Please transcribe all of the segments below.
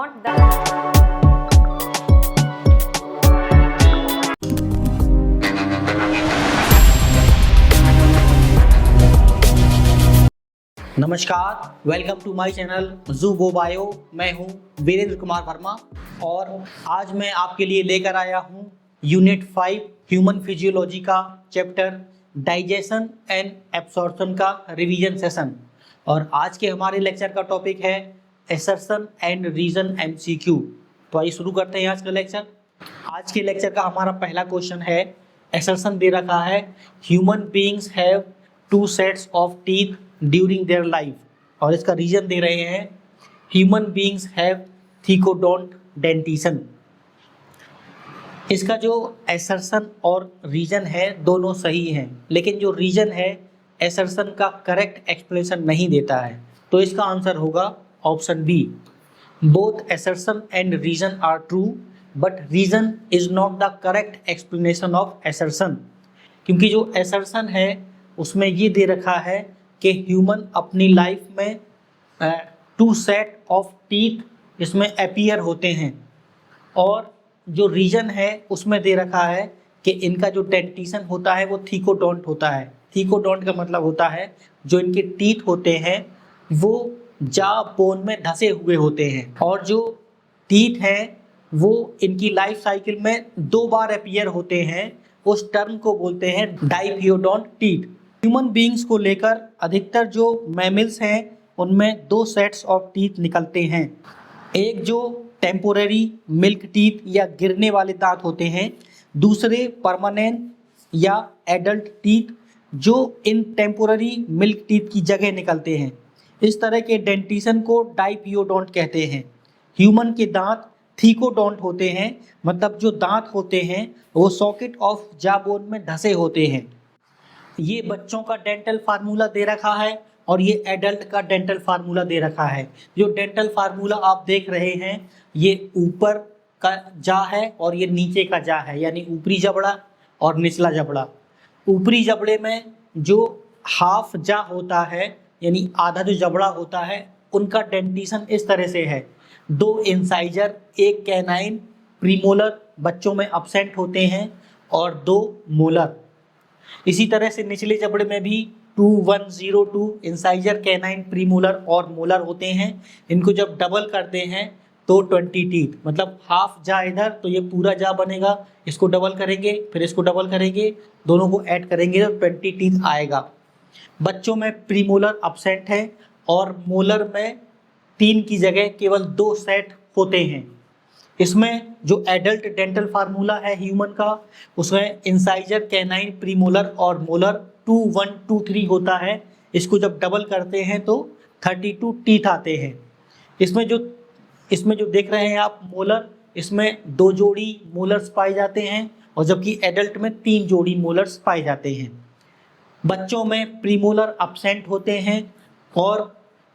not the नमस्कार, welcome to my channel Zoobo Bio. मैं हूं वीरेंद्र कुमार वर्मा और आज मैं आपके लिए लेकर आया हूं यूनिट 5 ह्यूमन फिजियोलॉजी का चैप्टर डाइजेशन एंड एब्सॉर्प्शन का रिवीजन सेशन। और आज के हमारे लेक्चर का टॉपिक है असर्शन एंड रीजन एमसीक्यू। तो आइए शुरू करते हैं आज का लेक्चर। आज के लेक्चर का हमारा पहला क्वेश्चन है, असर्शन दे रखा है human beings have 2 sets of teeth during their life, और इसका रीजन दे रहे हैं human beings have thecodont dentition. इसका जो असर्शन और रीजन है दोनों सही हैं, लेकिन जो रीजन है असर्शन का करेक्ट एक्सप्लेनेशन नहीं देता है। तो इसका आंसर होगा option B, both assertion and reason are true but reason is not the correct explanation of assertion. क्योंकि जो असर्शन है उसमें ये दे रखा है कि ह्यूमन अपनी लाइफ में 2 सेट ऑफ टीथ इसमें अपीयर होते हैं, और जो रीजन है उसमें दे रखा है कि इनका जो डेंटिशन होता है वो थीकोडोंट होता है। थीकोडोंट का मतलब होता है जो इनके टीथ होते हैं वो जा बोन में धसे हुए होते हैं, और जो टीथ हैं वो इनकी लाइफ साइकिल में 2 बार अपीयर होते हैं। उस टर्म को बोलते हैं डाइपियोडोंट टीथ। ह्यूमन बीइंग्स को लेकर अधिकतर जो मैमल्स हैं उनमें 2 सेट्स ऑफ टीथ निकलते हैं। एक जो टेम्पोररी मिल्क टीथ या गिरने वाले दांत होते हैं, दूसरे परमानेंट या एडल्ट टीथ जो इन टेम्पोररी मिल्क टीथ की जगह निकलते हैं। इस तरह के डेंटिशन को डाइपियोडोंट कहते हैं। ह्यूमन के दांत थीकोडोंट होते हैं, मतलब जो दांत होते हैं वो सॉकेट ऑफ जा बोन में धसे होते हैं। ये बच्चों का डेंटल फार्मूला दे रखा है और ये एडल्ट का डेंटल फार्मूला दे रखा है। जो डेंटल फार्मूला आप देख रहे हैं ये ऊपर का जा है और ये नीचे का जा है, यानी ऊपरी जबड़ा और निचला जबड़ा। ऊपरी जबड़े में जो हाफ जा होता है यानी आधा जो जबड़ा होता है उनका डेंटिशन इस तरह से है। 2 इंसाइजर, 1 कैनाइन प्रीमोलर बच्चों में अब्सेंट होते हैं और 2 मोलर। इसी तरह से निचले जबड़े में भी 2102 इंसाइजर, कैनाइन, प्रीमोलर और मोलर होते हैं। इनको जब डबल करते हैं तो 20 टीथ, मतलब हाफ जा इधर तो ये पूरा जा बनेगा। इसको डबल करेंगे फिर इसको डबल करेंगे, दोनों को ऐड करेंगे तो 20 टीथ आएगा। बच्चों में प्रीमोलर अब्सेंट है और मोलर में 3 की जगह केवल 2 सेट होते हैं। इसमें जो एडल्ट डेंटल फार्मूला है ह्यूमन का उसमें इंसाइजर, कैनाइन, प्रीमोलर और मोलर 2123 होता है। इसको जब डबल करते हैं तो 32 टीथ आते हैं। इसमें जो देख रहे हैं आप मोलर, इसमें 2 जोड़ी मोलर्स पाए जाते हैं और जबकि एडल्ट में 3 जोड़ी मोलर्स पाए जाते हैं। बच्चों में प्रीमोलर अब्सेंट होते हैं और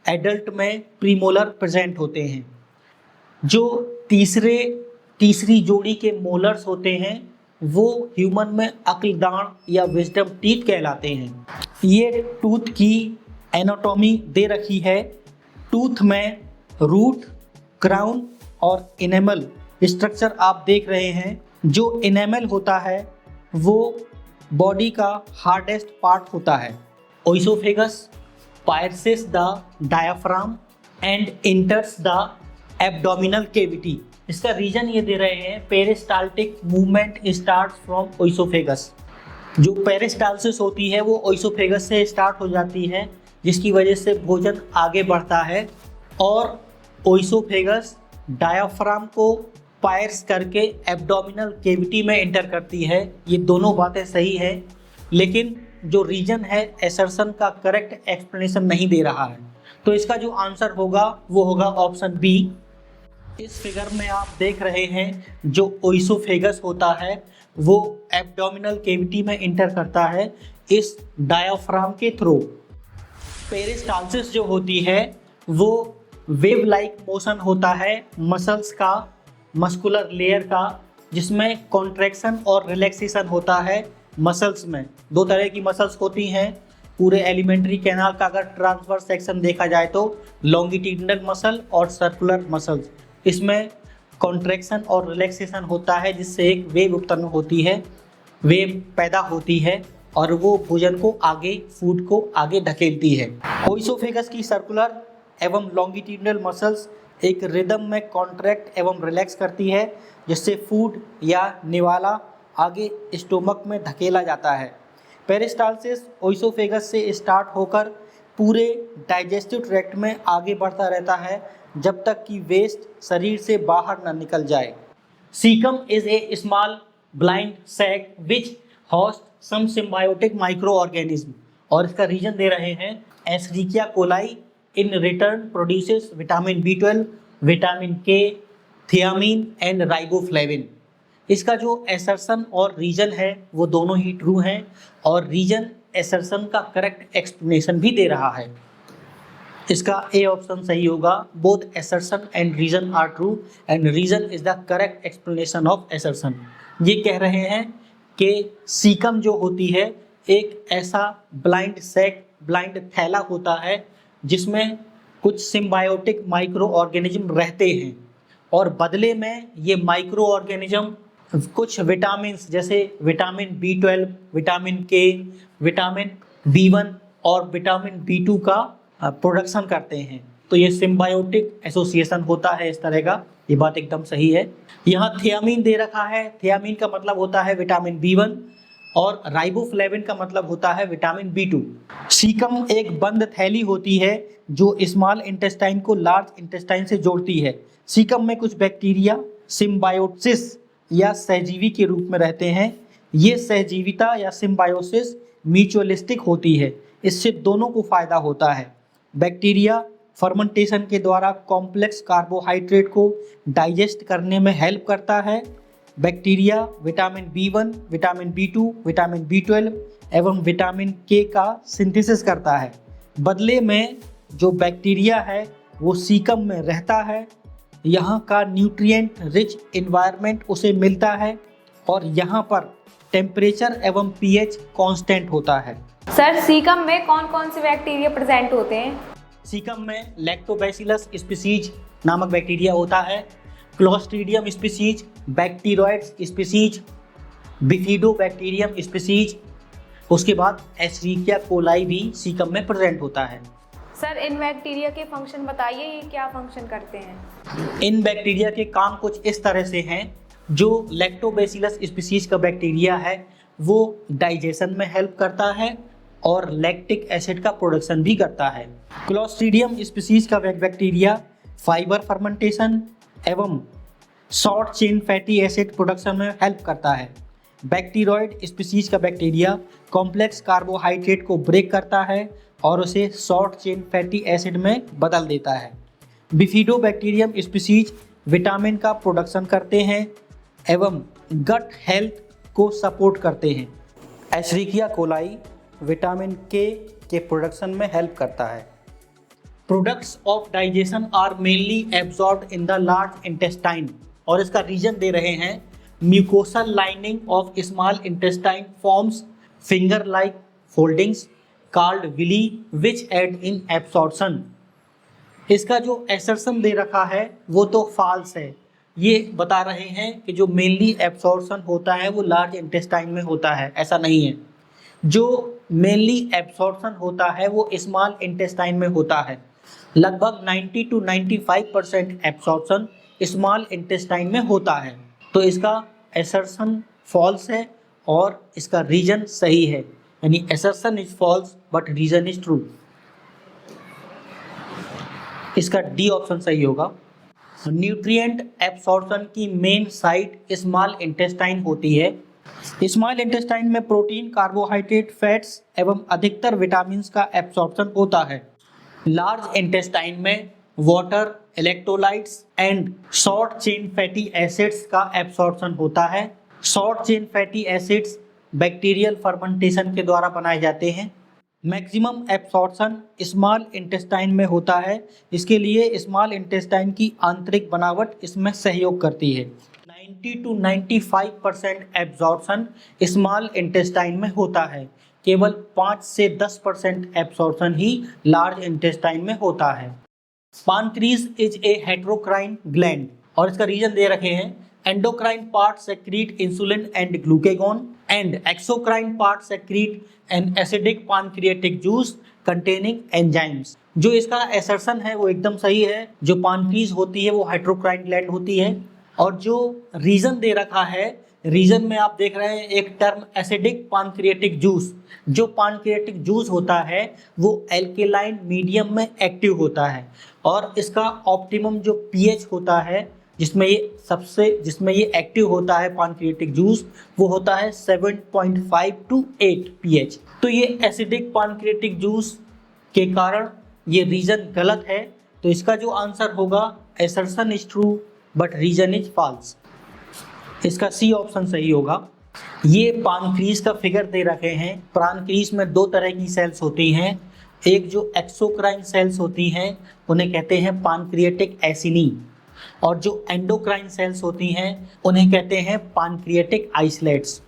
एडल्ट में प्रीमोलर प्रेजेंट होते हैं। जो तीसरी जोड़ी के मोलर्स होते हैं वो ह्यूमन में अक्लदान या विजडम टीथ कहलाते हैं। ये टूथ की एनाटॉमी दे रखी है। टूथ में रूट, क्राउन और इनेमल स्ट्रक्चर आप देख रहे हैं। जो इनेमल होता है वो बॉडी का हार्डेस्ट पार्ट होता है। Oesophagus pierces the diaphragm and enters the abdominal cavity. इसका रीजन ये दे रहे हैं peristaltic movement starts from oesophagus. जो पेरिस्टाल्सिस होती है वो ओइसोफेगस से स्टार्ट हो जाती है, जिसकी वजह से भोजन आगे बढ़ता है और ओइसोफेगस डायाफ्राम को पायर्स करके एब्डोमिनल कैविटी में एंटर करती है। ये दोनों बातें सही है, लेकिन जो रीजन है असर्शन का करेक्ट एक्सप्लेनेशन नहीं दे रहा है। तो इसका जो आंसर होगा वो होगा ऑप्शन बी। इस फिगर में आप देख रहे हैं जो ओइसोफेगस होता है वो एब्डोमिनल कैविटी में एंटर करता है इस डायाफ्राम के थ्रू। पेरिस्टाल्सिस जो होती है वो वेव लाइक मोशन होता है मसल्स का, मस्कुलर लेयर का, जिसमें कॉन्ट्रैक्शन और रिलैक्सेशन होता है मसल्स में। 2 तरह की मसल्स होती हैं पूरे एलिमेंट्री कैनाल का। अगर ट्रांसवर्स सेक्शन देखा जाए तो लॉन्गिट्यूडिनल मसल और सर्कुलर मसल्स। इसमें कॉन्ट्रैक्शन और रिलैक्सेशन होता है, जिससे एक वेव उत्पन्न होती है, वेव पैदा होती है और वो भोजन को आगे, फूड को आगे धकेलती है। ओइसोफेगस की सर्कुलर एवं लॉन्गिट्यूडिनल मसल्स एक रिदम में कॉन्ट्रैक्ट एवं रिलैक्स करती है, जिससे फूड या निवाला आगे स्टोमक में धकेला जाता है। पेरिस्टालसिस ओइसोफेगस से स्टार्ट होकर पूरे डाइजेस्टिव ट्रैक्ट में आगे बढ़ता रहता है जब तक कि वेस्ट शरीर से बाहर न निकल जाए। Caecum is a small blind sac which host some symbiotic microorganism, और इसका रीजन दे रहे हैं Escherichia coli in return produces vitamin B12, vitamin K, thiamine and riboflavin. इसका जो एसर्शन और रीजन है वो दोनों ही ट्रू हैं, और रीजन एसर्शन का करेक्ट एक्सप्लेनेशन भी दे रहा है। इसका ए ऑप्शन सही होगा। Both assertion and reason are true and reason is the correct explanation of assertion. ये कह रहे हैं कि सीकम जो होती है एक ऐसा ब्लाइंड सैक, ब्लाइंड थैला होता है जिसमें कुछ सिम्बायोटिक माइक्रो ऑर्गेनिज्म रहते हैं, और बदले में ये माइक्रो ऑर्गेनिज्म कुछ विटामिन जैसे vitamin B12, vitamin K, vitamin B1 और विटामिन B2 का प्रोडक्शन करते हैं। तो ये सिम्बायोटिक एसोसिएशन होता है इस तरह का। ये बात एकदम सही है। यहाँ थियामिन दे रखा है, थियामिन का मतलब होता है विटामिन B1 और राइबोफ्लेविन का मतलब होता है विटामिन B2। सीकम एक बंद थैली होती है जो स्मॉल इंटेस्टाइन को लार्ज इंटेस्टाइन से जोड़ती है। सीकम में कुछ बैक्टीरिया सिम्बायोसिस या सहजीवी के रूप में रहते हैं। ये सहजीविता या सिम्बायोसिस म्यूचुअलिस्टिक होती है, इससे दोनों को फायदा होता है। बैक्टीरिया फर्मेंटेशन के द्वारा कॉम्प्लेक्स कार्बोहाइड्रेट को डाइजेस्ट करने में हेल्प करता है। Bacteria vitamin B1, vitamin B2, vitamin B12 एवं विटामिन K का सिंथेसिस करता है। बदले में जो बैक्टीरिया है वो सीकम में रहता है, यहाँ का न्यूट्रिएंट रिच एनवायरनमेंट उसे मिलता है और यहाँ पर टेम्परेचर एवं pH कांस्टेंट होता है। सर सीकम में कौन कौन से बैक्टीरिया प्रेजेंट होते हैं? सीकम में लैक्टोबैसिलस स्पीसीज नामक बैक्टीरिया होता है, clostridium species, bacteroides species, bifidobacterium species, उसके बाद एस्चेरिचिया कोलाई भी सीकम में प्रेजेंट होता है। सर इन बैक्टीरिया के फंक्शन बताइए, ये क्या फंक्शन करते हैं? इन बैक्टीरिया के काम कुछ इस तरह से हैं। जो लैक्टोबैसिलस स्पीसीज का बैक्टीरिया है वो डाइजेशन में हेल्प करता है और लैक्टिक एसिड का प्रोडक्शन भी करता है। क्लोस्ट्रीडियम स्पीसीज का बैक्टीरिया फाइबर फर्मेंटेशन एवं short chain fatty acid production में हेल्प करता है। बैक्टीरोइड स्पीसीज का बैक्टीरिया कॉम्प्लेक्स कार्बोहाइड्रेट को ब्रेक करता है और उसे शॉर्ट चेन फैटी एसिड में बदल देता है। बिफिडोबैक्टीरियम स्पीसीज विटामिन का प्रोडक्शन करते हैं एवं गट हेल्थ को सपोर्ट करते हैं। एस्चेरिचिया कोलाई विटामिन K के प्रोडक्शन में हेल्प करता है। Products of digestion are mainly absorbed in the large intestine, और इसका रीजन दे रहे हैं mucosal lining of small intestine forms finger like foldings called villi which aid in absorption. इसका जो एसर्शन दे रखा है वो तो फॉल्स है। ये बता रहे हैं कि जो मेनली एब्सॉर्प्शन होता है वो लार्ज इंटेस्टाइन में होता है, ऐसा नहीं है। जो मेनली एब्सॉर्प्शन होता है वो स्मॉल इंटेस्टाइन में होता है। लगभग 90 to 95% एब्सॉर्प्शन स्मॉल इंटेस्टाइन में होता है। तो इसका एसर्शन फॉल्स है और इसका रीजन सही है, यानी assertion is false but reason is true. इसका डी ऑप्शन सही होगा। न्यूट्रिएंट एब्सॉर्प्शन की मेन साइट स्मॉल इंटेस्टाइन होती है। स्मॉल इंटेस्टाइन में प्रोटीन, कार्बोहाइड्रेट, फैट्स एवं अधिकतर विटामिन्स का एब्सॉर्प्शन होता है। लार्ज इंटेस्टाइन में water, electrolytes and short chain fatty acids का एब्सॉर्प्शन होता है। Short chain fatty acids bacterial fermentation के द्वारा बनाए जाते हैं। मैक्सिमम एब्सॉर्प्शन स्मॉल इंटेस्टाइन में होता है, इसके लिए स्मॉल इंटेस्टाइन की आंतरिक बनावट इसमें सहयोग करती है। 90 to 95% एब्सॉर्प्शन स्मॉल इंटेस्टाइन में होता है, केवल 5 से 10% एब्सॉर्प्शन ही लार्ज इंटेस्टाइन में होता है। पानक्रीज इज ए हेटेरोक्राइन ग्लैंड और इसका रीजन दे रखे हैं endocrine part secrete insulin and glucagon and exocrine part secrete an acidic pancreatic juice containing enzymes. जो इसका एसर्शन है वो एकदम सही है। जो पानक्रीज होती है वो हेटेरोक्राइन ग्लैंड होती है और जो रीजन दे रखा है, रीजन में आप देख रहे हैं एक टर्म एसिडिक पानक्रिएटिक जूस। जो पानक्रिएटिक जूस होता है वो एल्केलाइन मीडियम में एक्टिव होता है और इसका ऑप्टिमम जो पीएच होता है जिसमें ये एक्टिव होता है पानक्रिएटिक जूस वो होता है 7.5 to 8 pH। तो ये एसिडिक पानक्रिएटिक जूस के कारण ये रीजन गलत है। तो इसका जो आंसर होगा assertion is true but reason is false. इसका सी ऑप्शन सही होगा। ये पानक्रीज का फिगर दे रखे हैं। पानक्रीज में दो तरह की सेल्स होती हैं। एक जो एक्सोक्राइन सेल्स होती हैं उन्हें कहते हैं पानक्रिएटिक एसिनी और जो एंडोक्राइन सेल्स होती हैं उन्हें कहते हैं पानक्रिएटिक आइसलेट्स।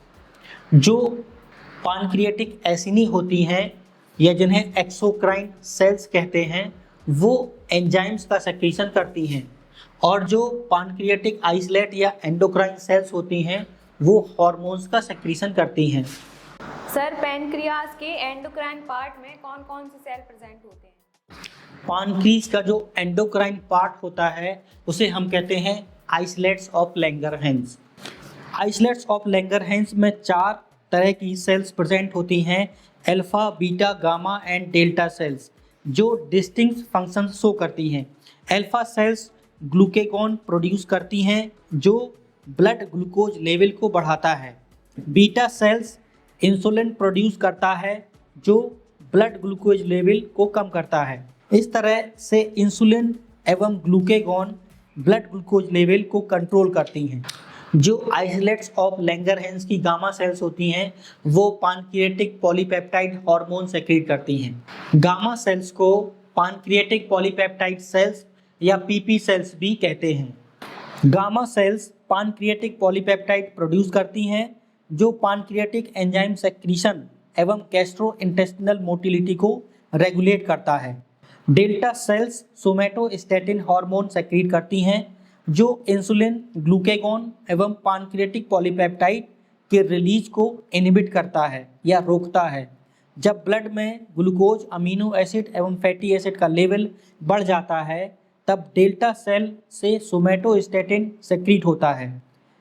जो पानक्रिएटिक एसिनी होती हैं या जिन्हें एक्सोक्राइन सेल्स कहते हैं वो एंजाइम्स का सेक्रीशन करती हैं और जो पानक्रिएटिक आइसलेट या एंडोक्राइन सेल्स होती हैं वो हार्मोन्स का सेक्रीशन करती हैं। सर पैनक्रियाज के एंडोक्राइन पार्ट में कौन कौन से सेल प्रेजेंट होते हैं? पानक्रीज का जो एंडोक्राइन पार्ट होता है उसे हम कहते हैं islets of Langerhans. Islets of Langerhans में 4 तरह की सेल्स प्रेजेंट होती हैं, alpha, beta, gamma and delta sales, जो डिस्टिंक्ट फंक्शन शो करती हैं। अल्फा सेल्स ग्लूकेगॉन प्रोड्यूस करती हैं जो ब्लड ग्लूकोज लेवल को बढ़ाता है। बीटा सेल्स इंसुलिन प्रोड्यूस करता है जो ब्लड ग्लूकोज लेवल को कम करता है। इस तरह से इंसुलिन एवं ग्लूकेगॉन ब्लड ग्लूकोज लेवल को कंट्रोल करती हैं। जो आइसलेट्स ऑफ लैंगरहैंस की गामा सेल्स होती हैं वो पानक्रिएटिक पॉलीपेप्टाइड हार्मोन सेक्रेट करती हैं। गामा सेल्स को पानक्रिएटिक पॉलीपेप्टाइड सेल्स या पीपी सेल्स भी कहते हैं। गामा सेल्स पानक्रिएटिक पॉलीपेप्टाइड प्रोड्यूस करती हैं जो पानक्रिएटिक एंजाइम सेक्रीशन एवं गैस्ट्रोइंटेस्टिनल मोटिलिटी को रेगुलेट करता है। Delta sales somatostatin hormone secrete करती हैं जो इंसुलिन, ग्लूकेगॉन एवं पानक्रिएटिक पॉलीपेप्टाइड के रिलीज को इनहिबिट करता है या रोकता है। जब ब्लड में ग्लूकोज, अमीनो एसिड एवं फैटी एसिड का लेवल बढ़ जाता है तब डेल्टा सेल से सोमैटोस्टैटिन सेक्रीट होता है।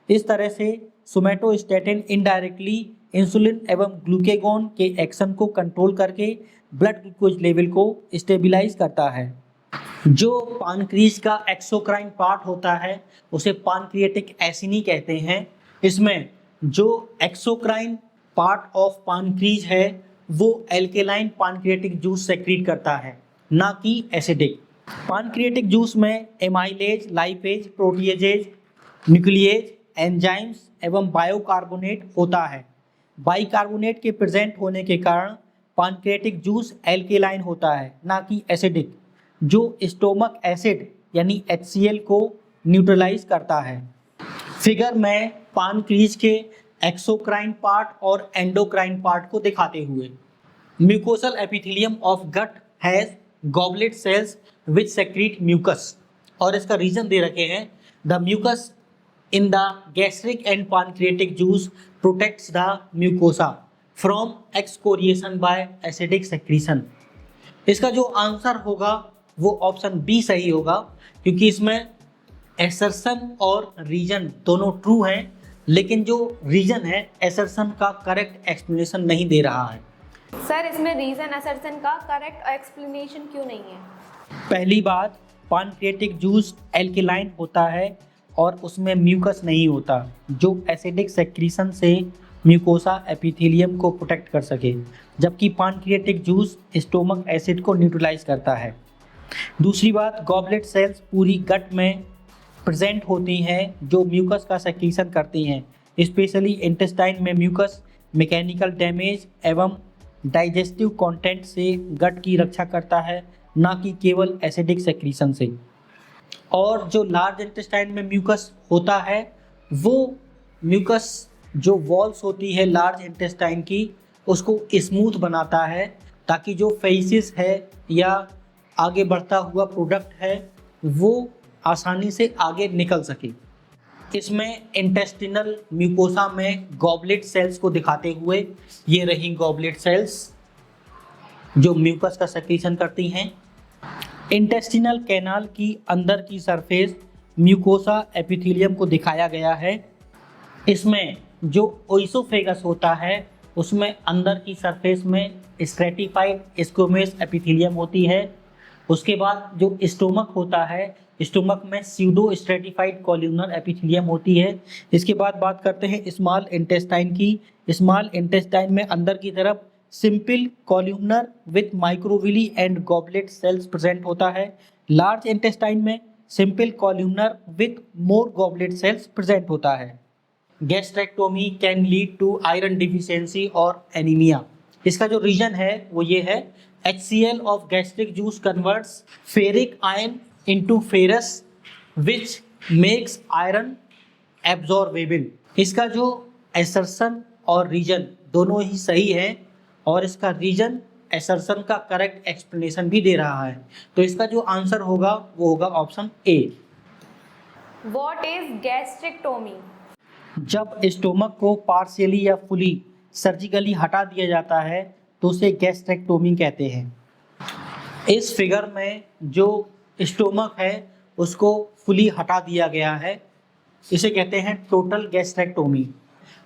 इस तरह से सोमैटोस्टैटिन इनडायरेक्टली इंसुलिन एवं ग्लूकेगॉन के एक्शन को कंट्रोल करके ब्लड ग्लूकोज लेवल को स्टेबलाइज करता है। जो पानक्रीज का एक्सोक्राइन पार्ट होता है उसे पानक्रिएटिक एसिनी कहते हैं। इसमें जो एक्सोक्राइन पार्ट ऑफ पानक्रीज है वो एल्केलाइन पानक्रिएटिक जूस सेक्रीट करता है, ना कि एसिडिक। पानक्रिएटिक जूस में amylase, lipase, proteases, nuclease, enzymes एवं बायोकार्बोनेट होता है। बाइकार्बोनेट के प्रेजेंट होने के कारण पानक्रिएटिक जूस एल्केलाइन होता है, ना कि एसिडिक, जो स्टोमक एसिड यानी HCl को न्यूट्रलाइज करता है। फिगर में पानक्रीज के एक्सोक्राइन पार्ट और एंडोक्राइन पार्ट को दिखाते हुए mucosal epithelium of gut has goblet cells which secrete mucus और इसका रीजन दे रखे हैं the mucus in the gastric and pancreatic juice protects the mucosa from excoriation by acidic secretion। इसका जो आंसर होगा वो ऑप्शन बी सही होगा क्योंकि इसमें एसर्शन और रीजन दोनों ट्रू हैं, लेकिन जो रीजन है एसर्शन का करेक्ट एक्सप्लेनेशन नहीं दे रहा है। सर इसमें रीजन असर्शन का करेक्ट एक्सप्लेनेशन क्यों नहीं है? पहली बात, पानक्रिएटिक जूस एल्केलाइन होता है और उसमें म्यूकस नहीं होता जो एसिडिक सेक्रीशन से म्यूकोसा एपिथेलियम को प्रोटेक्ट कर सके, जबकि पानक्रिएटिक जूस स्टोमक एसिड को न्यूट्रलाइज करता है। दूसरी बात, गॉबलेट सेल्स पूरी गट में प्रेजेंट होती हैं जो म्यूकस का सेक्रीशन करती हैं, स्पेशली इंटेस्टाइन में म्यूकस मैकेनिकल डैमेज एवं डाइजेस्टिव कंटेंट से गट की रक्षा करता है, ना कि केवल एसिडिक सेक्रीशन से। और जो लार्ज इंटेस्टाइन में म्यूकस होता है वो म्यूकस जो वॉल्स होती है लार्ज इंटेस्टाइन की उसको स्मूथ बनाता है ताकि जो फेसिस है या आगे बढ़ता हुआ प्रोडक्ट है वो आसानी से आगे निकल सके। इसमें इंटेस्टिनल म्यूकोसा में गॉबलेट सेल्स को दिखाते हुए ये रही गॉबलेट सेल्स जो म्यूकस का सेक्रीशन करती हैं। इंटेस्टिनल कैनाल की अंदर की सरफेस म्यूकोसा एपिथेलियम को दिखाया गया है। इसमें जो ओइसोफेगस होता है उसमें अंदर की सरफेस में स्ट्रेटिफाइड स्क्वैमस एपिथेलियम होती है। उसके बाद जो स्टोमक होता है, स्टोमक में स्यूडो स्ट्रेटिफाइड कॉल्यूनर एपिथेलियम होती है। इसके बाद बात करते हैं स्मॉल इंटेस्टाइन की। स्मॉल इंटेस्टाइन में अंदर की तरफ simple columnar with microvilli and goblet cells present होता है। लार्ज इंटेस्टाइन में simple columnar with more goblet cells present होता है। Gastrectomy can lead to iron deficiency और एनीमिया। इसका जो रीजन है वो ये है, HCl of gastric juice converts ferric ion into ferrous which makes iron absorbable. इसका जो एसर्शन और रीजन दोनों ही सही है और इसका रीजन एसर्शन का करेक्ट एक्सप्लेनेशन भी दे रहा है। तो इसका जो आंसर होगा वो होगा option A. What is gastrectomy? जब स्टोमक को पार्शियली या फुली सर्जिकली हटा दिया जाता है तो उसे गैस्ट्रेक्टोमी कहते हैं। इस फिगर में जो स्टोमक है उसको फुली हटा दिया गया है, इसे कहते हैं total gastrectomy.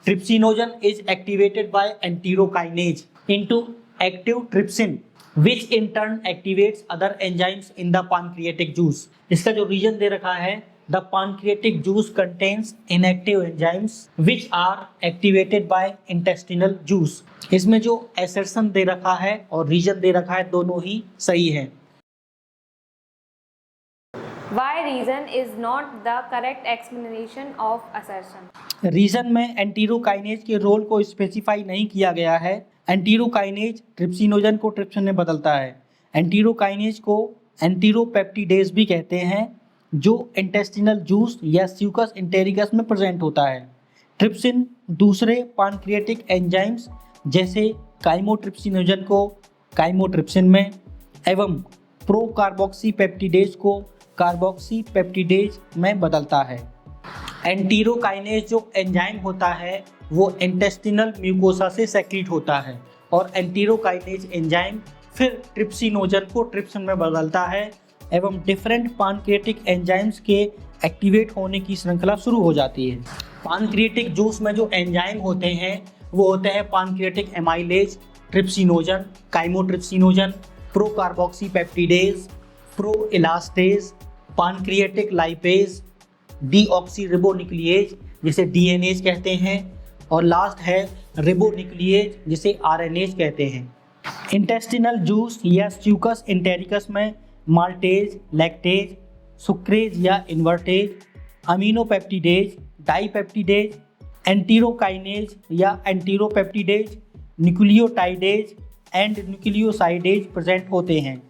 Trypsinogen is activated by enterokinase into active trypsin which in turn activates other enzymes in the pancreatic juice। इसका जो रीजन दे रखा है, the pancreatic juice contains inactive enzymes which are activated by intestinal juice। इसमें जो assertion दे रखा है और रीजन दे रखा है दोनों ही सही है। Why reason is not the correct explanation of assertion? Reason में एंटेरोकाइनेज के रोल को स्पेसिफाई नहीं किया गया है। एंटेरोकाइनेज ट्रिप्सिनोजन को ट्रिप्सिन में बदलता है। एंटेरोकाइनेज को एंटेरोपेप्टिडेज भी कहते हैं जो इंटेस्टिनल जूस या स्यूकस इंटेरिकस में प्रेजेंट होता है। ट्रिप्सिन दूसरे पानक्रिएटिक एंजाइम्स जैसे काइमोट्रिप्सिनोजन को काइमोट्रिप्सिन में एवं प्रोकार्बोक्सीपेप्टिडेज को कार्बोक्सीपेप्टिडेज में बदलता है। एंटेरोकाइनेज जो एंजाइम होता है वो इंटेस्टिनल म्यूकोसा से सेक्रीट होता है और एंटेरोकाइनेज एंजाइम फिर ट्रिप्सिनोजन को ट्रिप्सिन में बदलता है एवं डिफरेंट पानक्रिएटिक एंजाइम्स के एक्टिवेट होने की श्रृंखला शुरू हो जाती है। पानक्रिएटिक जूस में जो एंजाइम होते हैं वो होते हैं पानक्रिएटिक एमाइलेज, ट्रिप्सिनोजन, काइमोट्रिप्सिनोजन, प्रोकार्बोक्सीपेप्टिडेज, प्रोइलास्टेज, पानक्रिएटिक लाइपेज, डीऑक्सीरिबोन्यूक्लिएज जिसे डीएनएज कहते हैं और लास्ट है रिबोन्यूक्लिएज जिसे आरएनएज कहते हैं। इंटेस्टिनल जूस या स्यूकस इंटेरिकस में माल्टेज, लैक्टेज, सुक्रेज या इन्वर्टेज, अमीनोपेप्टिडेज, डाइपेप्टिडेज, एंटेरोकाइनेज या एंटेरोपेप्टिडेज, न्यूक्लियोटाइडेज एंड न्यूक्लियोसाइडेज प्रेजेंट होते हैं।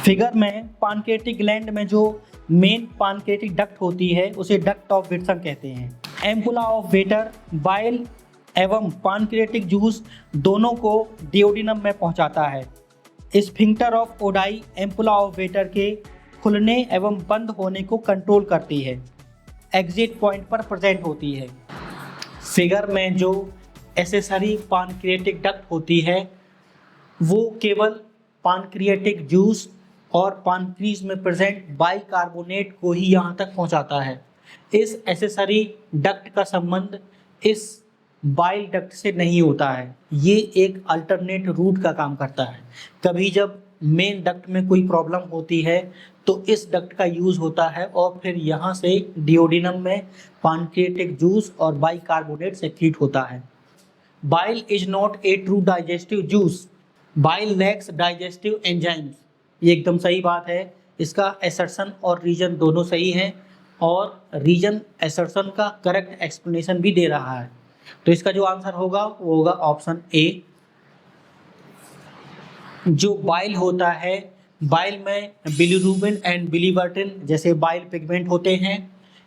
फिगर में पानक्रिएटिक ग्लैंड में जो मेन पानक्रिएटिक डक्ट होती है उसे डक्ट ऑफ विल्सन कहते हैं। एम्पुला ऑफ वेटर बाइल एवं पानक्रिएटिक जूस दोनों को डिओडिनम में पहुंचाता है। Sphincter of Oddi ampulla of waiter के खुलने एवं बंद होने को कंट्रोल करती है, एग्जिट पॉइंट पर प्रेजेंट होती है। फिगर में जो एसेसरी पानक्रिएटिक डक्ट होती है वो केवल पानक्रिएटिक जूस और पानक्रीज में प्रेजेंट बाइकार्बोनेट को ही यहाँ तक पहुँचाता है। इस एसेसरी डक्ट का संबंध इस बाइल डक्ट से नहीं होता है, ये एक अल्टरनेट रूट का काम करता है। कभी जब मेन डक्ट में कोई प्रॉब्लम होती है तो इस डक्ट का यूज़ होता है और फिर यहाँ से डिओडिनम में पानक्रिएटिक जूस और बाइकार्बोनेट सेक्रीट होता है। Bile is not a true digestive juice, bile lakhs digestive enzymes. ये एकदम सही बात है। इसका एसर्शन और रीजन दोनों सही हैं और रीजन एसर्शन का करेक्ट एक्सप्लेनेशन भी दे रहा है। तो इसका जो आंसर होगा वो होगा ऑप्शन ए। जो बाइल होता है, बाइल में बिलीरुबिन एंड बिलीवर्टिन जैसे बाइल पिगमेंट होते हैं।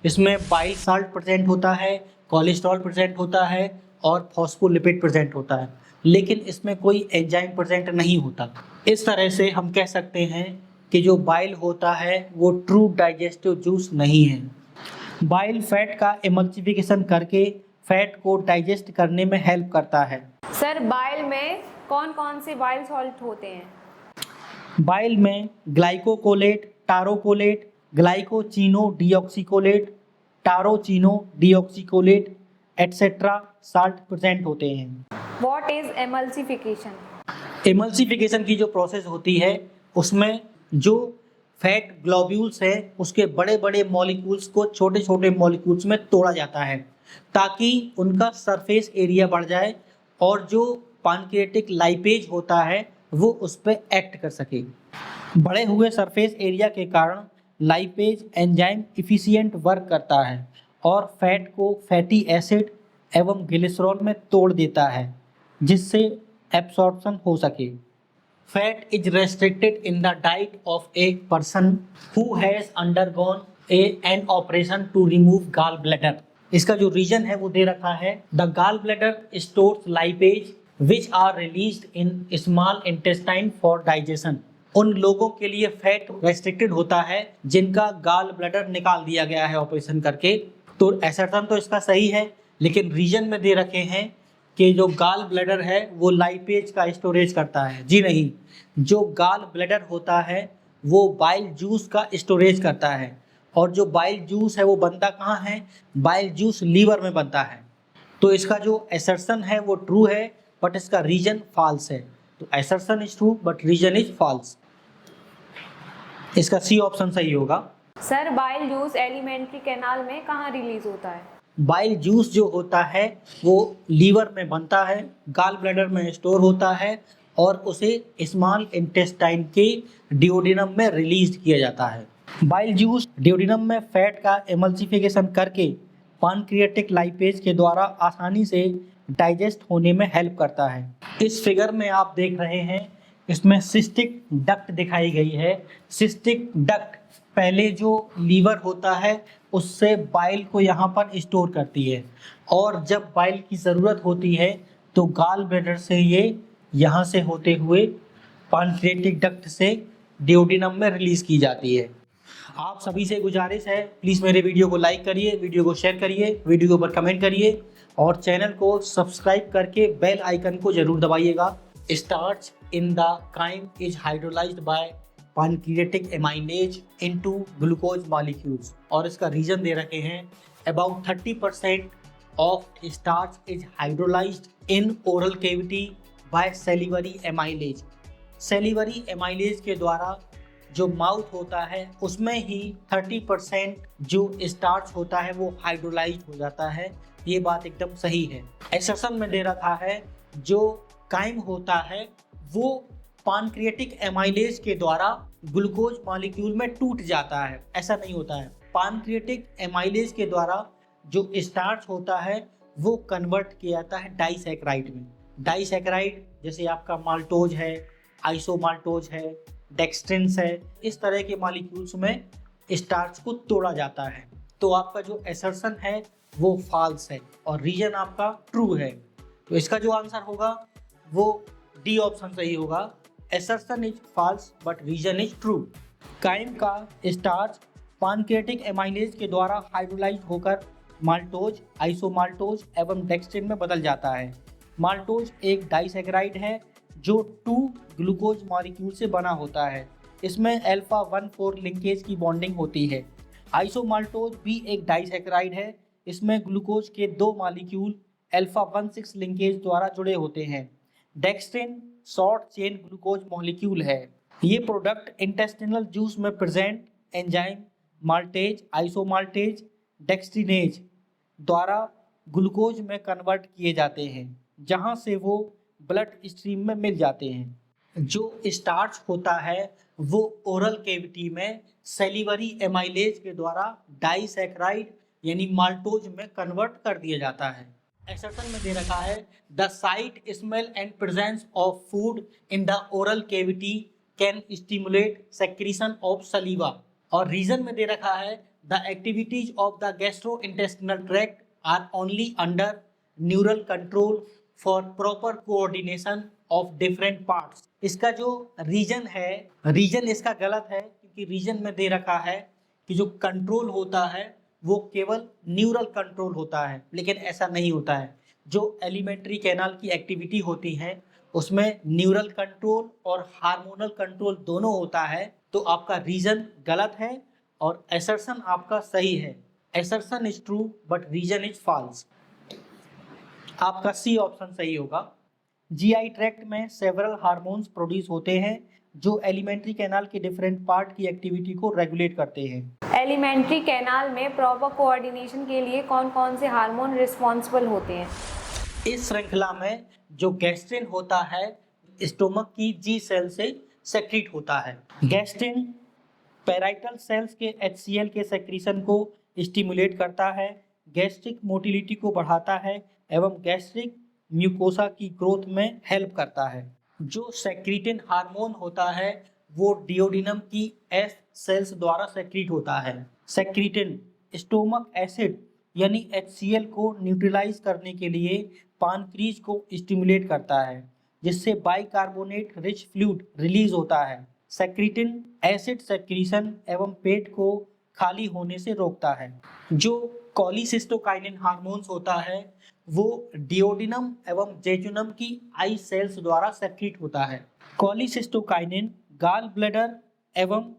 इसमें बाइल साल्ट प्रेजेंट होता है, कोलेस्ट्रॉल प्रेजेंट होता है और फॉस्फोलिपिड प्रेजेंट होता है, लेकिन इसमें कोई एंजाइम प्रेजेंट नहीं होता। इस तरह से हम कह सकते हैं कि जो बाइल होता है वो ट्रू डाइजेस्टिव जूस नहीं है। बाइल फैट का एमल्सिफिकेशन करके फैट को डाइजेस्ट करने में हेल्प करता है। सर बाइल में कौन कौन से बाइल सॉल्ट होते हैं? बाइल में glycocholate, taurocholate, glycochenodeoxycholate, taurochenodeoxycholate etcetera salt present होते हैं। What is emulsification? एमल्सिफिकेशन की जो प्रोसेस होती है उसमें जो फैट ग्लोब्यूल्स है उसके बड़े बड़े मॉलिक्यूल्स को छोटे छोटे मॉलिक्यूल्स में तोड़ा जाता है ताकि उनका सरफेस एरिया बढ़ जाए और जो पैनक्रियाटिक लाइपेज होता है वो उस पर एक्ट कर सके। बढ़े हुए सरफेस एरिया के कारण लाइपेज एंजाइम इफिशिएंट वर्क करता है और फैट को फैटी एसिड एवं ग्लिसरॉल में तोड़ देता है जिससे एब्सॉर्प्शन हो सके। Fat is restricted in the diet of a person who has undergone an operation to remove gall bladder. इसका जो रीजन है वो दे रखा है, the gall bladder stores lipase which are released in small intestine for digestion. उन लोगों के लिए फैट रेस्ट्रिक्टेड होता है जिनका गॉल ब्लैडर निकाल दिया गया है ऑपरेशन करके। तो असर्शन तो इसका सही है, लेकिन रीजन में दे रखे हैं कि जो गॉल ब्लैडर है वो लाइपेज का स्टोरेज करता है। जी नहीं, जो गॉल ब्लैडर होता है वो बाइल जूस का स्टोरेज करता है और जो बाइल जूस है वो बनता कहाँ है? बाइल जूस लीवर में बनता है। तो इसका जो असर्शन है वो ट्रू है बट इसका रीजन फॉल्स है। तो assertion is true but reason is false. इसका सी ऑप्शन सही होगा। Sir bile juice alimentary canal में कहाँ रिलीज होता है? बाइल जूस जो होता है वो लीवर में बनता है, गॉल ब्लैडर में स्टोर होता है और उसे स्मॉल इंटेस्टाइन के डिओडिनम में रिलीज किया जाता है। बाइल जूस डिओडिनम में फैट का एमल्सिफिकेशन करके पैनक्रियाटिक लाइपेज के द्वारा आसानी से डाइजेस्ट होने में हेल्प करता है। इस फिगर में आप देख रहे हैं, इसमें सिस्टिक डक्ट दिखाई गई है। सिस्टिक डक्ट पहले जो लीवर होता है उससे बाइल को यहाँ पर स्टोर करती है और जब बाइल की ज़रूरत होती है तो गॉल ब्लैडर से ये यहाँ से होते हुए पैनक्रियाटिक डक्ट से डिओडिनम में रिलीज़ की जाती है। आप सभी से गुजारिश है, प्लीज़ मेरे वीडियो को लाइक करिए, वीडियो को शेयर करिए, वीडियो के ऊपर कमेंट करिए और चैनल को सब्सक्राइब करके बेल आइकन को ज़रूर दबाइएगा। Starch in the chyme is hydrolysed by pancreatic amylase into glucose molecules और इसका रीजन दे रखे हैं, about 30% of starch is hydrolysed in oral cavity by salivary amylase. Salivary amylase के द्वारा जो माउथ होता है उसमें ही 30% जो स्टार्च होता है वो हाइड्रोलाइज्ड हो जाता है। ये बात एकदम सही है। एक्सेप्शन में दे रखा है जो काइम होता है वो पैनक्रियाटिक एमाइलेज के द्वारा ग्लूकोज मॉलिक्यूल में टूट जाता है। ऐसा नहीं होता है, पैनक्रियाटिक एमाइलेज के द्वारा जो स्टार्च होता है वो कन्वर्ट किया जाता है डाइसैकेराइड में। डाइसैकेराइड जैसे आपका माल्टोज है, आइसोमाल्टोज है, डेक्सट्रिन्स है, इस तरह के मॉलिक्यूल्स में स्टार्च को तोड़ा जाता है। तो आपका जो असर्शन है वो फॉल्स है और रीजन आपका ट्रू है। तो इसका जो आंसर होगा वो डी ऑप्शन सही होगा। Assertion is false but reason is true. Chyme का स्टार्च पैनक्रियाटिक एमाइलेज के द्वारा हाइड्रोलाइज होकर माल्टोज, आइसोमाल्टोज एवं डेक्सट्रिन में बदल जाता है। माल्टोज एक डाइसैकेराइड है जो 2 ग्लूकोज मॉलिक्यूल से बना होता है। इसमें अल्फा 1,4 लिंकेज की बॉन्डिंग होती है। आइसोमाल्टोज भी एक डाइसैकेराइड है, इसमें ग्लूकोज के 2 मॉलिक्यूल अल्फा 1,6 लिंकेज द्वारा जुड़े होते हैं। Dextrin short chain glucose molecule है। ये प्रोडक्ट इंटेस्टिनल जूस में प्रेजेंट एंजाइम माल्टेज, आइसोमाल्टेज, डेक्सट्रिनेज द्वारा ग्लूकोज में कन्वर्ट किए जाते हैं जहां से वो ब्लड स्ट्रीम में मिल जाते हैं। जो स्टार्च होता है वो ओरल कैविटी में सेलिवरी एमाइलेज के द्वारा डाइसैकेराइड यानी माल्टोज में कन्वर्ट कर दिया जाता है। एक्सेप्शन में दे रखा है, the sight, smell and presence of food in the oral cavity can stimulate secretion of saliva और रीजन में दे रखा है, the activities of the gastrointestinal tract are only under neural control for proper coordination of different parts. इसका जो reason है, reason इसका गलत है, क्योंकि रीजन में दे रखा है कि जो कंट्रोल होता है वो केवल न्यूरल कंट्रोल होता है, लेकिन ऐसा नहीं होता है। जो एलिमेंट्री कैनाल की एक्टिविटी होती है उसमें न्यूरल कंट्रोल और हार्मोनल कंट्रोल दोनों होता है। तो आपका रीजन गलत है और असर्शन आपका सही है। Assertion is true but reason is false. आपका सी ऑप्शन सही होगा। जीआई ट्रैक्ट में सेवरल हार्मोन्स प्रोड्यूस होते हैं जो एलिमेंट्री कैनाल के डिफरेंट पार्ट की एक्टिविटी को रेगुलेट करते हैं। एलिमेंट्री कैनाल में प्रॉपर कोऑर्डिनेशन के लिए कौन कौन से हार्मोन रिस्पॉन्सिबल होते हैं? इस श्रृंखला में जो गैस्ट्रिन होता है स्टोमक की जी सेल से सेक्रीट होता है। गैस्ट्रिन पैराइटल सेल्स के HCl के सेक्रीशन को स्टिमुलेट करता है, गैस्ट्रिक मोटिलिटी को बढ़ाता है एवं गैस्ट्रिक म्यूकोसा की ग्रोथ में हेल्प करता है। जो सेक्रीटिन हार्मोन होता है वो डिओडिनम की एस सेल्स द्वारा सेक्रीट होता है। सेक्रीटिन स्टोमक एसिड यानी HCl को न्यूट्रलाइज करने के लिए पानक्रीज को स्टिमुलेट करता है, जिससे बाइकार्बोनेट रिच फ्लूइड रिलीज होता है। सेक्रीटिन एसिड सेक्रीशन एवं पेट को खाली होने से रोकता है। जो कॉलीसिस्टोकाइनिन हार्मोन्स होता है वो डिओडिनम एवं जेजुनम की आई सेल्स द्वारा सेक्रीट होता है। कॉलीसिस्टोकाइनिन गाल ब्लैडर एवं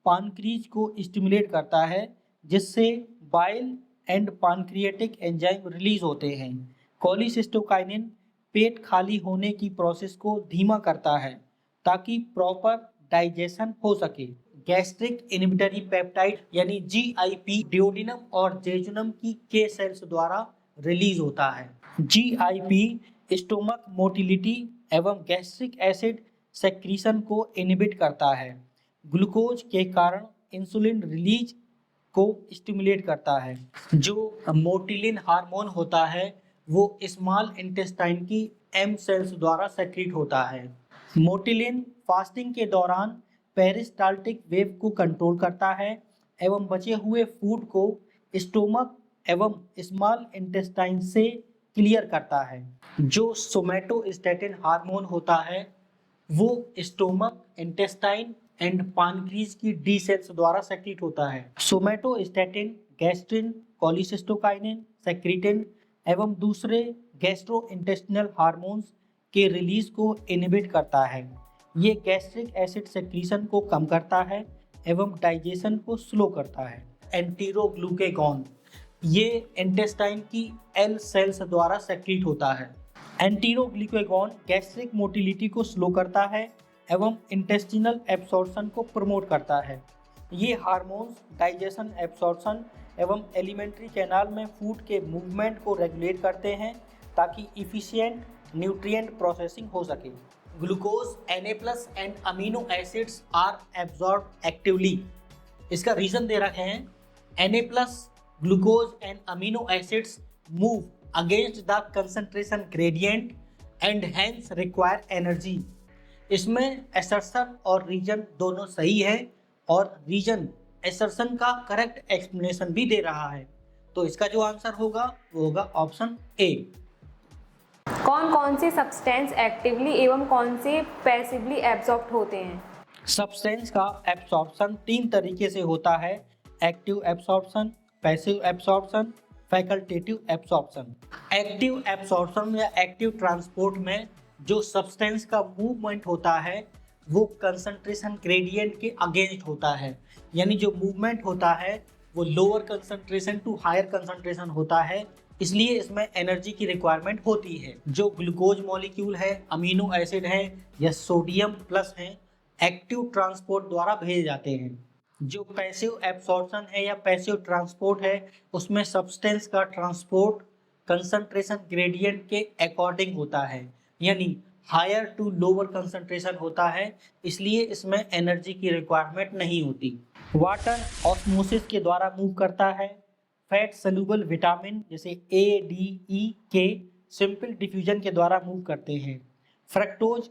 पानक्रीज को स्टिमुलेट करता है, जिससे बाइल एंड पानक्रिएटिक एंजाइम रिलीज होते हैं। कॉलीसिस्टोकाइनिन पेट खाली होने की प्रोसेस को धीमा करता है ताकि प्रॉपर डाइजेशन हो सके। गैस्ट्रिक इनहिबिटरी पेप्टाइड यानी GIP डिओडिनम और जेजुनम की के सेल्स द्वारा रिलीज होता है। GIP स्टोमक मोटिलिटी एवं गैस्ट्रिक एसिड सेक्रीशन को इनहिबिट करता है। ग्लूकोज के कारण इंसुलिन रिलीज को स्टिमुलेट करता है। जो मोटिलिन हार्मोन होता है वो स्मॉल इंटेस्टाइन की M सेल्स द्वारा सेक्रीट होता है। मोटिलिन फास्टिंग के दौरान पेरिस्टाल्टिक वेव को कंट्रोल करता है एवं बचे हुए फूड को स्टोमक एवं स्मॉल इंटेस्टाइन से क्लियर करता है। जो सोमैटोस्टैटिन हार्मोन होता है वो स्टोमक, इंटेस्टाइन एंड पानक्रीज की डी सेल्स द्वारा सेक्रीट होता है। सोमैटोस्टैटिन गैस्ट्रिन, कॉलीसिस्टोकाइनिन, सेक्रीटिन एवं दूसरे गैस्ट्रोइंटेस्टिनल हार्मोन्स के रिलीज को इनहिबिट करता है। ये गैस्ट्रिक एसिड सेक्रीशन को कम करता है एवं डाइजेशन को स्लो करता है। एंटीरोग्लूकेगॉन ये इंटेस्टाइन की L सेल्स द्वारा सेक्रीट होता है। एंटीरोग्लूकेगॉन गैस्ट्रिक मोटिलिटी को स्लो करता है एवं इंटेस्टिनल एब्सॉर्प्शन को प्रमोट करता है। ये हार्मोन्स डाइजेशन, एब्सॉर्प्शन एवं एलिमेंट्री कैनाल में फूड के मूवमेंट को रेगुलेट करते हैं ताकि इफिशिएंट न्यूट्रिएंट प्रोसेसिंग हो सके। Glucose, Na+ and amino acids are absorb actively. इसका रीजन दे रखे हैं Na+, glucose and amino acids move against the concentration gradient and hence require energy. इसमें असर्शन और रीजन दोनों सही है और रीजन असर्शन का करेक्ट एक्सप्लेनेशन भी दे रहा है। तो इसका जो आंसर होगा वो होगा ऑप्शन ए। कौन कौन से सब्सटेंस एक्टिवली एवं कौन से पैसिवली एब्जॉर्ब होते हैं? सब्सटेंस का एब्सॉर्प्शन 3 तरीके से होता है: active absorption, passive absorption, facultative absorption. Active absorption या एक्टिव ट्रांसपोर्ट में जो सब्सटेंस का मूवमेंट होता है वो कंसंट्रेशन ग्रेडियंट के अगेंस्ट होता है, यानी जो मूवमेंट होता है वो lower concentration to higher concentration होता है, इसलिए इसमें एनर्जी की रिक्वायरमेंट होती है। जो ग्लूकोज मॉलिक्यूल है, अमीनो एसिड है या सोडियम प्लस है, एक्टिव ट्रांसपोर्ट द्वारा भेजे जाते हैं। जो पैसिव एब्सॉर्प्शन है या पैसिव ट्रांसपोर्ट है उसमें सब्सटेंस का ट्रांसपोर्ट कंसंट्रेशन ग्रेडियंट के अकॉर्डिंग होता है, यानी हायर टू लोअर कंसंट्रेशन होता है, इसलिए इसमें एनर्जी की रिक्वायरमेंट नहीं होती। वाटर ऑस्मोसिस के द्वारा मूव करता है। फैट सॉल्युबल विटामिन जैसे A, D, E के सिंपल डिफ्यूजन के द्वारा मूव करते हैं। फ्रक्टोज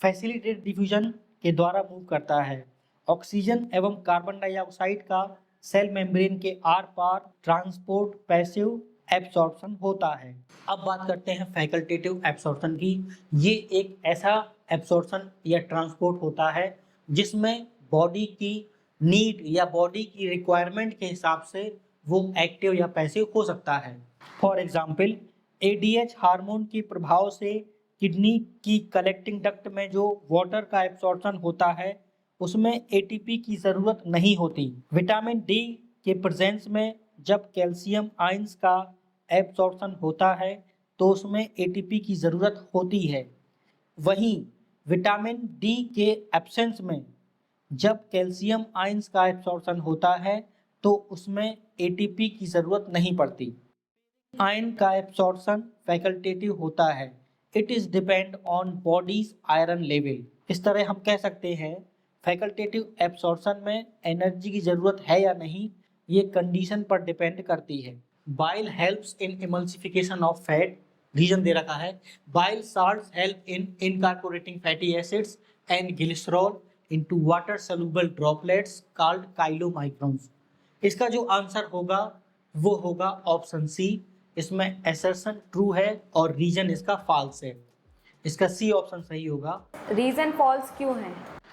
फैसिलिटेटेड डिफ्यूजन के द्वारा मूव करता है। ऑक्सीजन एवं कार्बन डाइऑक्साइड का सेल मेम्ब्रेन के आर पार ट्रांसपोर्ट पैसिव एब्सॉर्प्शन होता है। अब बात करते हैं फैकल्टेटिव एब्सॉर्प्शन की। ये एक ऐसा एब्सॉर्प्शन या ट्रांसपोर्ट होता है जिसमें बॉडी की नीड या बॉडी की रिक्वायरमेंट के हिसाब से वो एक्टिव या पैसिव हो सकता है। फॉर एग्जाम्पल, एडीएच हार्मोन के प्रभाव से किडनी की कलेक्टिंग डक्ट में जो वाटर का एब्सॉर्प्शन होता है उसमें एटीपी की ज़रूरत नहीं होती। विटामिन डी के प्रेजेंस में जब कैल्शियम आयंस का एब्सॉर्प्शन होता है तो उसमें एटीपी की ज़रूरत होती है। वहीं विटामिन डी के एब्सेंस में जब कैल्शियम आयंस का एब्सॉर्प्शन होता है तो उसमें एटीपी की ज़रूरत नहीं पड़ती। आयन का एब्सॉर्प्शन फैकल्टेटिव होता है। It is depend on bodies iron level. इस तरह हम कह सकते हैं फैकल्टेटिव एब्सॉर्प्शन में एनर्जी की ज़रूरत है या नहीं, ये कंडीशन पर डिपेंड करती है। Bile helps in emulsification of fat, reason दे रखा है। Bile salts help in incorporating fatty acids and glycerol into water soluble droplets called chylomicrons. इसका जो आंसर होगा वो होगा ऑप्शन सी। इसमें असर्शन ट्रू है और रीजन इसका फॉल्स है। इसका सी ऑप्शन सही होगा। रीजन फॉल्स क्यों है?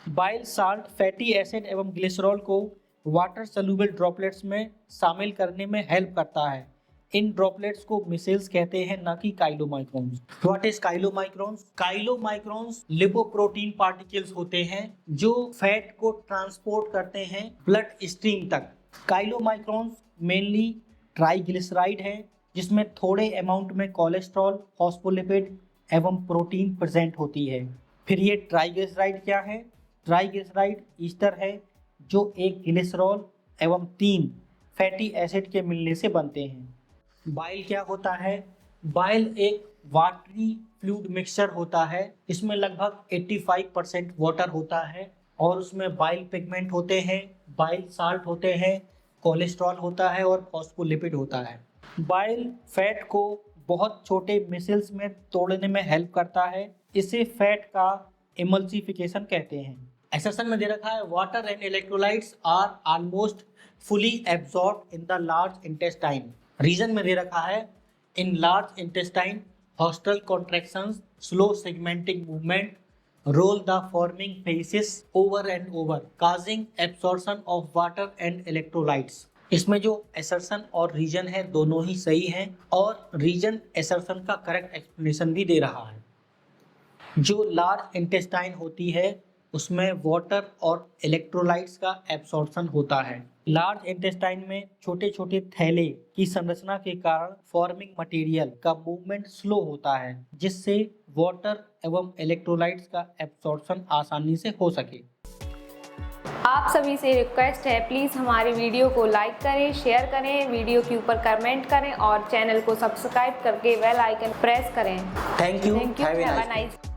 बाइल साल्ट फैटी एसिड एवं ग्लिसरॉल को वाटर सॉल्युबल ड्रॉपलेट्स में शामिल करने में हेल्प करता है। इन ड्रॉपलेट्स को मिसेल्स कहते हैं, ना कि chylomicrons. What is chylomicrons? Chylomicrons lipoprotein particles होते हैं जो फैट को ट्रांसपोर्ट करते हैं ब्लड स्ट्रीम तक। काइलोमाइक्रॉन्स मेनली ट्राइग्लिसराइड है जिसमें थोड़े अमाउंट में कोलेस्ट्रॉल, फॉस्फोलिपिड एवं प्रोटीन प्रेजेंट होती है। फिर ये ट्राइग्लिसराइड क्या है? ट्राइग्लिसराइड ईस्टर है जो एक ग्लिसरॉल एवं 3 फैटी एसिड के मिलने से बनते हैं। बाइल क्या होता है? बाइल एक वाटरी फ्लूइड मिक्सचर होता है। इसमें लगभग 85% वाटर होता है और उसमें बाइल पिगमेंट होते हैं, बाइल साल्ट होते हैं, कोलेस्ट्रॉल होता है और फॉस्फोलिपिड होता है। बाइल फैट को बहुत छोटे मिसल्स में तोड़ने में हेल्प करता है। इसे फैट का इमल्सिफिकेशन कहते हैं। एक्सरसन में दे रखा है water and electrolytes are almost fully absorbed in the large intestine. Reason में दे रखा है in large intestine haustral contractions, slow segmenting movement roll the forming phases over and over causing absorption of water and electrolytes। इसमें जो assertion और reason है दोनों ही सही हैं और reason assertion का correct explanation भी दे रहा है। जो large intestine होती है उसमें वाटर और इलेक्ट्रोलाइट्स का एब्सॉर्प्शन होता है। लार्ज इंटेस्टाइन में छोटे छोटे थैले की संरचना के कारण फॉर्मिंग मटेरियल का मूवमेंट स्लो होता है जिससे वाटर एवं इलेक्ट्रोलाइट्स का एब्सॉर्प्शन आसानी से हो सके। आप सभी से रिक्वेस्ट है, प्लीज़ हमारे वीडियो को लाइक करें, शेयर करें, वीडियो के ऊपर कमेंट करें और चैनल को सब्सक्राइब करके बेल आइकन प्रेस करें। Thank you. Have a nice